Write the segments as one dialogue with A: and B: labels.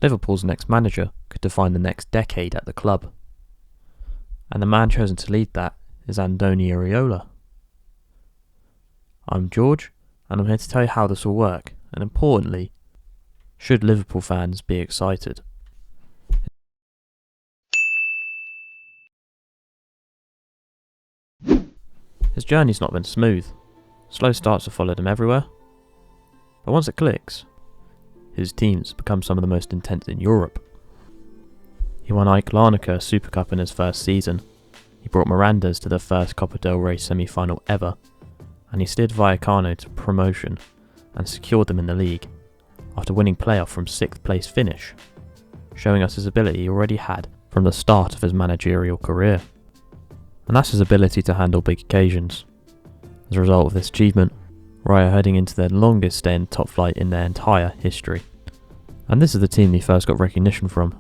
A: Liverpool's next manager could define the next decade at the club, and the man chosen to lead that is Iraola. I'm George, and I'm here to tell you how this will work, and importantly, should Liverpool fans be excited? His journey's not been smooth. Slow starts have followed him everywhere, but once it clicks, his teams become some of the most intense in Europe. He won Iraola Super Cup in his first season, he brought Miranda's to their first Copa del Rey semi-final ever, and he steered Vallecano to promotion and secured them in the league, after winning playoff from 6th place finish, showing us his ability he already had from the start of his managerial career. And that's his ability to handle big occasions. As a result of this achievement, Rayo are heading into their longest stay in top flight in their entire history. And this is the team he first got recognition from.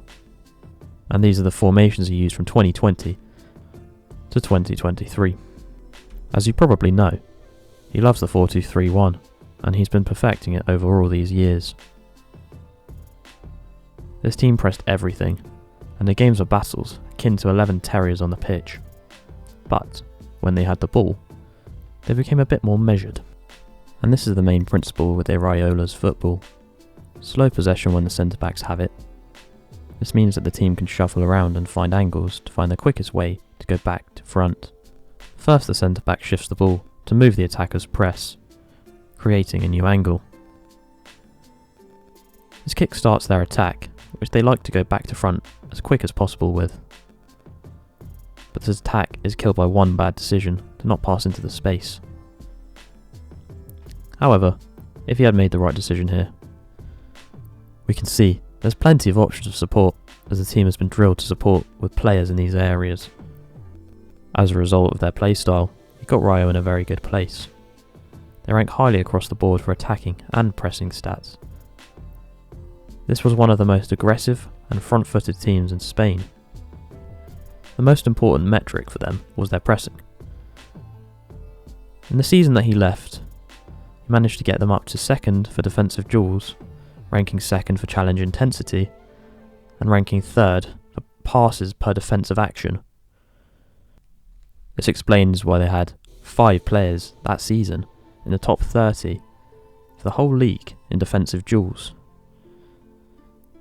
A: And these are the formations he used from 2020 to 2023. As you probably know, he loves the 4-2-3-1, and he's been perfecting it over all these years. This team pressed everything, and their games were battles akin to 11 terriers on the pitch. But when they had the ball, they became a bit more measured. And this is the main principle with Iraola's football. Slow possession when the centre-backs have it. This means that the team can shuffle around and find angles to find the quickest way to go back to front. First, the centre-back shifts the ball to move the attacker's press, creating a new angle. This kick starts their attack, which they like to go back to front as quick as possible with. But this attack is killed by one bad decision to not pass into the space. However, if he had made the right decision here, we can see there's plenty of options of support, as the team has been drilled to support with players in these areas. As a result of their playstyle, he got Rayo in a very good place. They rank highly across the board for attacking and pressing stats. This was one of the most aggressive and front-footed teams in Spain. The most important metric for them was their pressing. In the season that he left, he managed to get them up to 2nd for defensive duels, ranking 2nd for challenge intensity, and ranking 3rd for passes per defensive action. This explains why they had 5 players that season in the top 30 for the whole league in defensive duels.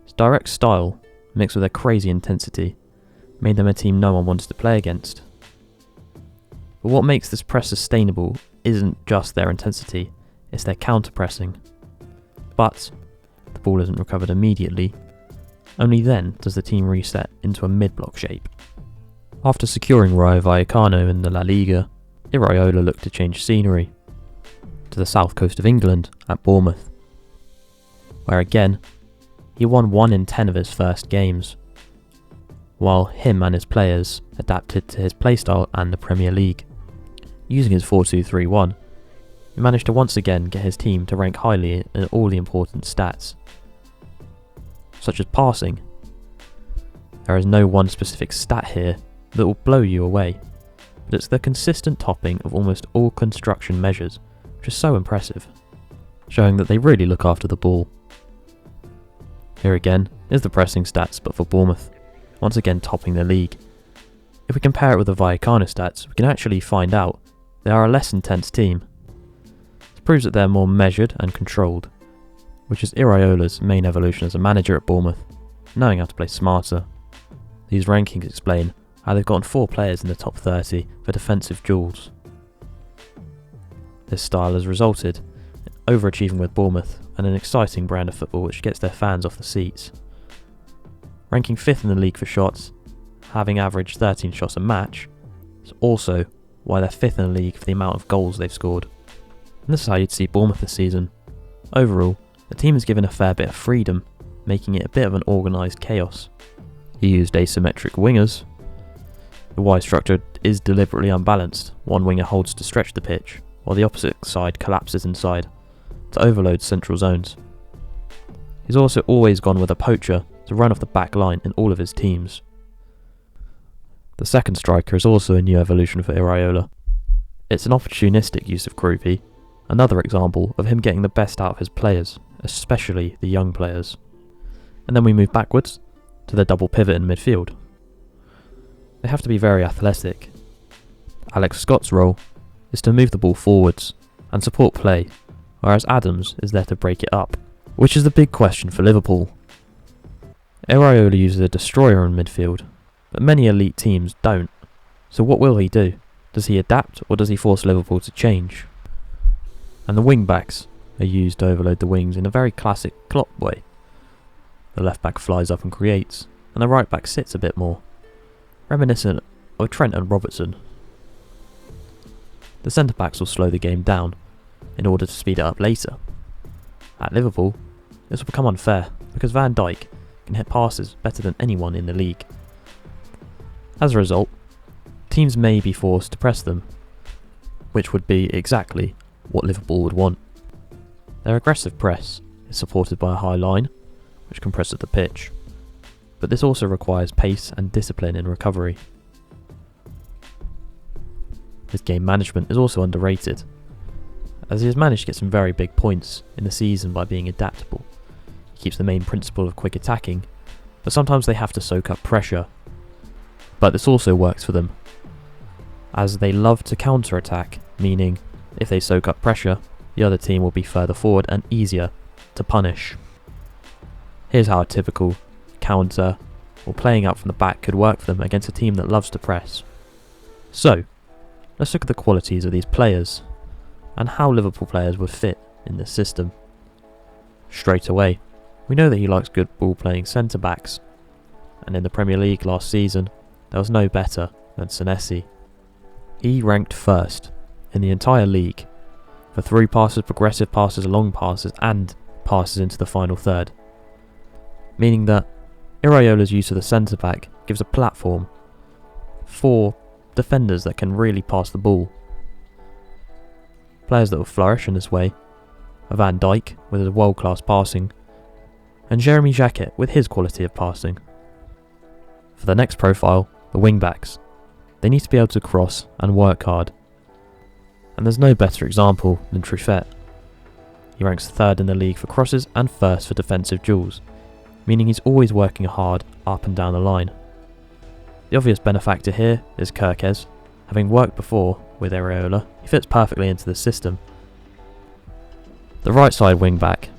A: His direct style, mixed with their crazy intensity, made them a team no one wanted to play against. But what makes this press sustainable isn't just their intensity, it's their counter-pressing. But the ball isn't recovered immediately, only then does the team reset into a mid-block shape. After securing Rayo Vallecano in the La Liga, Iraola looked to change scenery to the south coast of England at Bournemouth, where again, he won 1 in 10 of his first games, while him and his players adapted to his playstyle and the Premier League. Using his 4-2-3-1, he managed to once again get his team to rank highly in all the important stats, such as passing. There is no one specific stat here that will blow you away, but it's the consistent topping of almost all construction measures, which is so impressive, showing that they really look after the ball. Here again is the pressing stats, but for Bournemouth, once again topping the league. If we compare it with the Vallecano stats, we can actually find out they are a less intense team. This proves that they're more measured and controlled, which is Iraola's main evolution as a manager at Bournemouth, knowing how to play smarter. These rankings explain how they've gotten 4 players in the top 30 for defensive duels. This style has resulted in overachieving with Bournemouth and an exciting brand of football which gets their fans off the seats. Ranking 5th in the league for shots, having averaged 13 shots a match, is also why they're 5th in the league for the amount of goals they've scored. And this is how you'd see Bournemouth this season. Overall, the team is given a fair bit of freedom, making it a bit of an organised chaos. He used asymmetric wingers. The Y structure is deliberately unbalanced. One winger holds to stretch the pitch, while the opposite side collapses inside to overload central zones. He's also always gone with a poacher to run off the back line in all of his teams. The second striker is also a new evolution for Iraola. It's an opportunistic use of Krupi, another example of him getting the best out of his players, especially the young players. And then we move backwards to the double pivot in midfield. They have to be very athletic. Alex Scott's role is to move the ball forwards and support play, whereas Adams is there to break it up, which is the big question for Liverpool. Iraola uses a destroyer in midfield, but many elite teams don't. So what will he do? Does he adapt, or does he force Liverpool to change? And the wing backs are used to overload the wings in a very classic Klopp way. The left back flies up and creates, and the right back sits a bit more, reminiscent of Trent and Robertson. The centre backs will slow the game down in order to speed it up later. At Liverpool, this will become unfair because Van Dijk can hit passes better than anyone in the league. As a result, teams may be forced to press them, which would be exactly what Liverpool would want. Their aggressive press is supported by a high line, which compresses the pitch, but this also requires pace and discipline in recovery. His game management is also underrated, as he has managed to get some very big points in the season by being adaptable. He keeps the main principle of quick attacking, but sometimes they have to soak up pressure. But this also works for them, as they love to counter-attack, meaning if they soak up pressure, the other team will be further forward and easier to punish. Here's how a typical counter or playing out from the back could work for them against a team that loves to press. So, let's look at the qualities of these players and how Liverpool players would fit in this system. Straight away, we know that he likes good ball playing centre backs, and in the Premier League last season, there was no better than Senesi. He ranked first in the entire league for through passes, progressive passes, long passes and passes into the final third, meaning that Iraola's use of the centre back gives a platform for defenders that can really pass the ball. Players that will flourish in this way are Van Dijk with his world-class passing and Jeremy Jacquet with his quality of passing. For the next profile, the wing-backs, they need to be able to cross and work hard. And there's no better example than Truffet. He ranks third in the league for crosses and first for defensive duels, meaning he's always working hard up and down the line. The obvious benefactor here is Kerkez. Having worked before with Iraola, he fits perfectly into the system. The right side wing back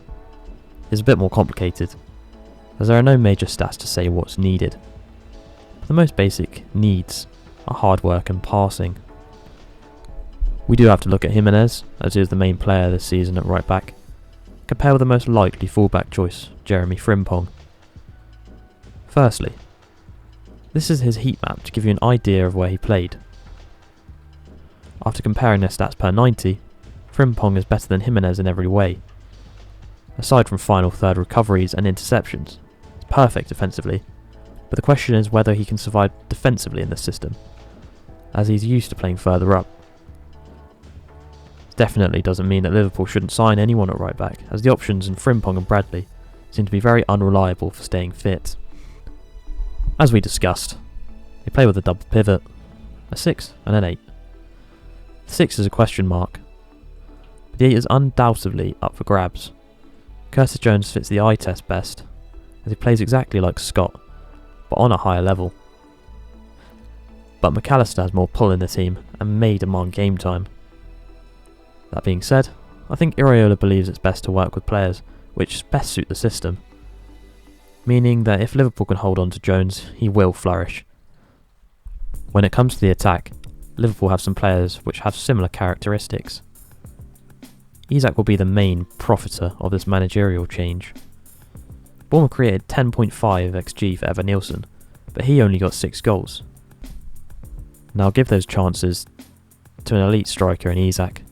A: is a bit more complicated, as there are no major stats to say what's needed. The most basic needs are hard work and passing. We do have to look at Jimenez, as he is the main player this season at right back, compared with the most likely fullback choice, Jeremy Frimpong. Firstly, this is his heat map to give you an idea of where he played. After comparing their stats per 90, Frimpong is better than Jimenez in every way. Aside from final third recoveries and interceptions, he's perfect defensively, but the question is whether he can survive defensively in this system, as he's used to playing further up. This definitely doesn't mean that Liverpool shouldn't sign anyone at right back, as the options in Frimpong and Bradley seem to be very unreliable for staying fit. As we discussed, they play with a double pivot, a 6 and an 8. The 6 is a question mark, but the 8 is undoubtedly up for grabs. Curtis Jones fits the eye test best, as he plays exactly like Scott, but on a higher level. But McAllister has more pull in the team and may demand game time. That being said, I think Iraola believes it's best to work with players which best suit the system, meaning that if Liverpool can hold on to Jones, he will flourish. When it comes to the attack, Liverpool have some players which have similar characteristics. Isak will be the main profiter of this managerial change. Bournemouth created 10.5 XG for Evan Nielsen, but he only got 6 goals. Now give those chances to an elite striker in Isak,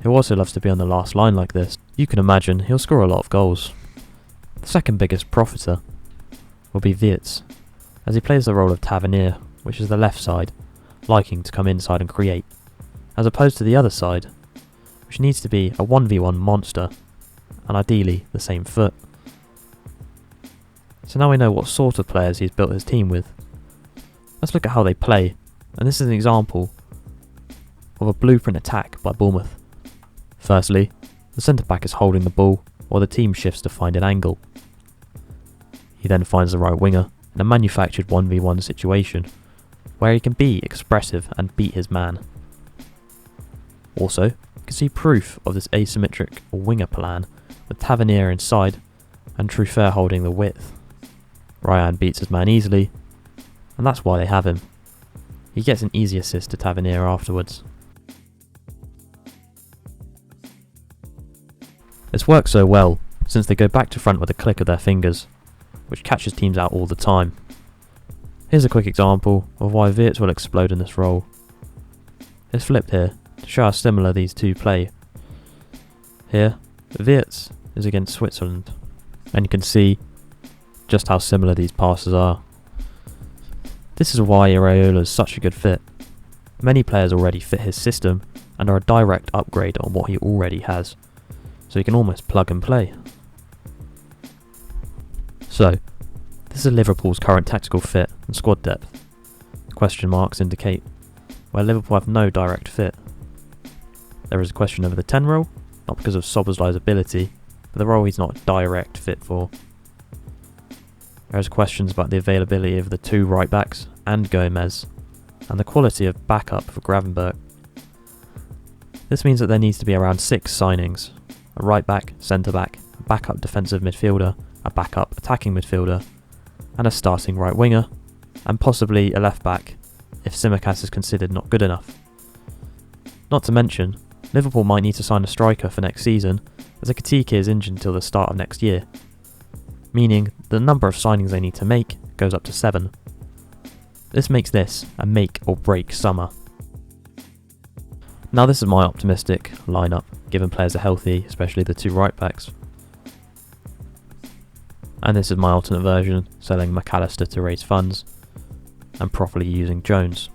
A: who also loves to be on the last line like this. You can imagine he'll score a lot of goals. The second biggest profiter will be Wirtz, as he plays the role of Tavernier, which is the left side, liking to come inside and create, as opposed to the other side, which needs to be a 1v1 monster, and ideally the same foot. So now we know what sort of players he's built his team with. Let's look at how they play, and this is an example of a blueprint attack by Bournemouth. Firstly, the centre back is holding the ball while the team shifts to find an angle. He then finds the right winger in a manufactured 1v1 situation, where he can be expressive and beat his man. Also, you can see proof of this asymmetric winger plan with Tavernier inside and Truffert holding the width. Ryan beats his man easily, and that's why they have him. He gets an easy assist to Tavernier afterwards. This works so well since they go back to front with a click of their fingers, which catches teams out all the time. Here's a quick example of why Wirtz will explode in this role. It's flipped here to show how similar these two play. Here, Wirtz is against Switzerland, and you can see just how similar these passes are. This is why Iraola is such a good fit. Many players already fit his system and are a direct upgrade on what he already has, so he can almost plug and play. So, this is Liverpool's current tactical fit and squad depth. Question marks indicate where Liverpool have no direct fit. There is a question over the 10 role, not because of Szoboszlai's ability, but the role he's not a direct fit for. There is questions about the availability of the 2 right backs and Gomez, and the quality of backup for Gravenberch. This means that there needs to be around 6 signings: a right back, centre back, a backup defensive midfielder, a backup attacking midfielder, and a starting right winger, and possibly a left back if Tsimikas is considered not good enough. Not to mention, Liverpool might need to sign a striker for next season, as Ekitike is injured until the start of next year, meaning the number of signings they need to make goes up to 7. This makes this a make or break summer. Now this is my optimistic lineup, given players are healthy, especially the 2 right backs. And this is my alternate version, selling McAllister to raise funds and properly using Jones.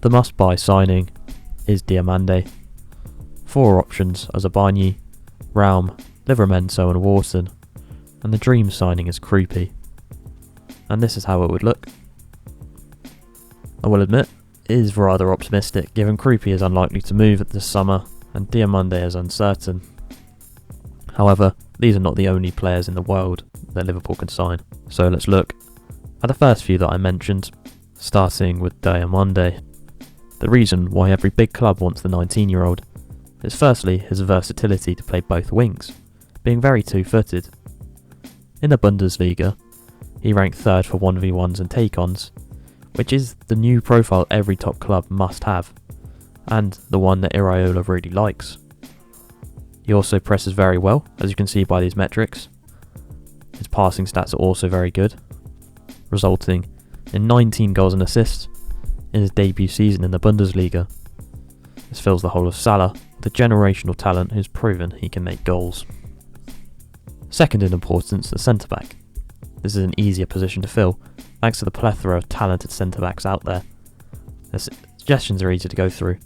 A: The must-buy signing is Diomande. 4 options are Zabarnyi, Raum, Livramento and Wharton, and the dream signing is Krupi. And this is how it would look. I will admit, it is rather optimistic given Krupi is unlikely to move this summer and Diomande is uncertain. However, these are not the only players in the world that Liverpool can sign. So let's look at the first few that I mentioned, starting with Diomande. The reason why every big club wants the 19-year-old is firstly his versatility to play both wings, being very two-footed. In the Bundesliga, he ranked 3rd for 1v1s and take-ons, which is the new profile every top club must have, and the one that Iraola really likes. He also presses very well, as you can see by these metrics. His passing stats are also very good, resulting in 19 goals and assists in his debut season in the Bundesliga. This fills the whole of Salah with a generational talent who's proven he can make goals. Second in importance, the centre-back. This is an easier position to fill, thanks to the plethora of talented centre-backs out there. The suggestions are easy to go through.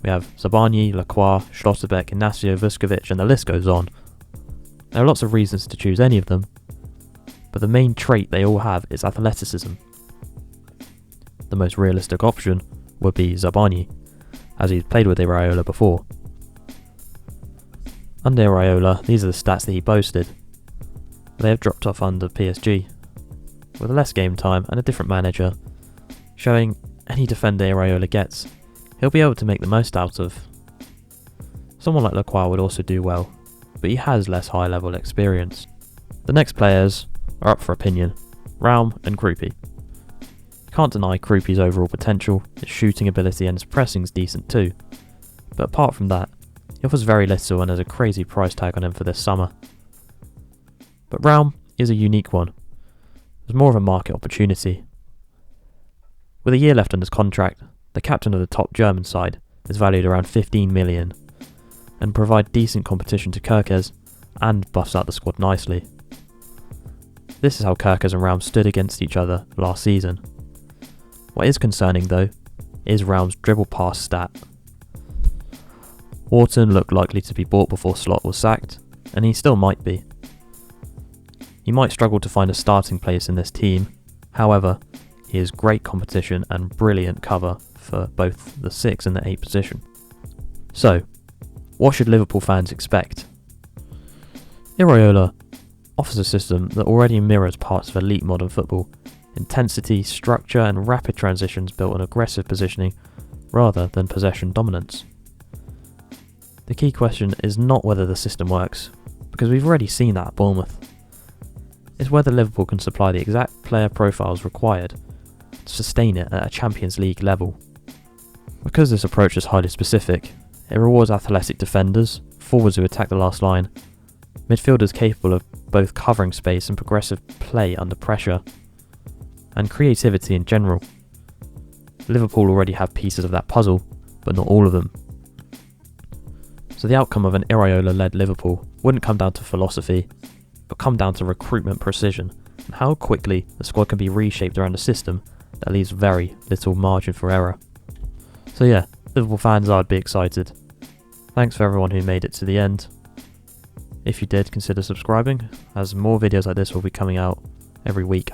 A: We have Zabarnyi, Lacroix, Schlotterbeck, Inacio, Vuskovic, and the list goes on. There are lots of reasons to choose any of them, but the main trait they all have is athleticism. The most realistic option would be Zabarnyi, as he's played with Iraola before. Under Iraola, these are the stats that he boasted. They have dropped off under PSG, with less game time and a different manager, showing any defender Iraola gets, he'll be able to make the most out of. Someone like Lacroix would also do well, but he has less high level experience. The next players are up for opinion, Raum and Krupi. You can't deny Krupi's overall potential, his shooting ability and his pressing's decent too, but apart from that, he offers very little and has a crazy price tag on him for this summer. But Raum is a unique one. There's more of a market opportunity. With a year left on his contract, the captain of the top German side is valued around 15 million and provide decent competition to Kerkez and buffs out the squad nicely. This is how Kerkez and Raum stood against each other last season. What is concerning though is Raum's dribble pass stat. Wharton looked likely to be bought before Slot was sacked, and he still might be. He might struggle to find a starting place in this team, however, he is great competition and brilliant cover for both the 6 and the 8 position. So, what should Liverpool fans expect? Iraola offers a system that already mirrors parts of elite modern football: intensity, structure and rapid transitions built on aggressive positioning rather than possession dominance. The key question is not whether the system works, because we've already seen that at Bournemouth. It's whether Liverpool can supply the exact player profiles required to sustain it at a Champions League level. Because this approach is highly specific, it rewards athletic defenders, forwards who attack the last line, midfielders capable of both covering space and progressive play under pressure, and creativity in general. Liverpool already have pieces of that puzzle, but not all of them. So the outcome of an Iraola-led Liverpool wouldn't come down to philosophy, but come down to recruitment precision and how quickly the squad can be reshaped around a system that leaves very little margin for error. So yeah, Liverpool fans, I'd be excited. Thanks for everyone who made it to the end. If you did, consider subscribing, as more videos like this will be coming out every week.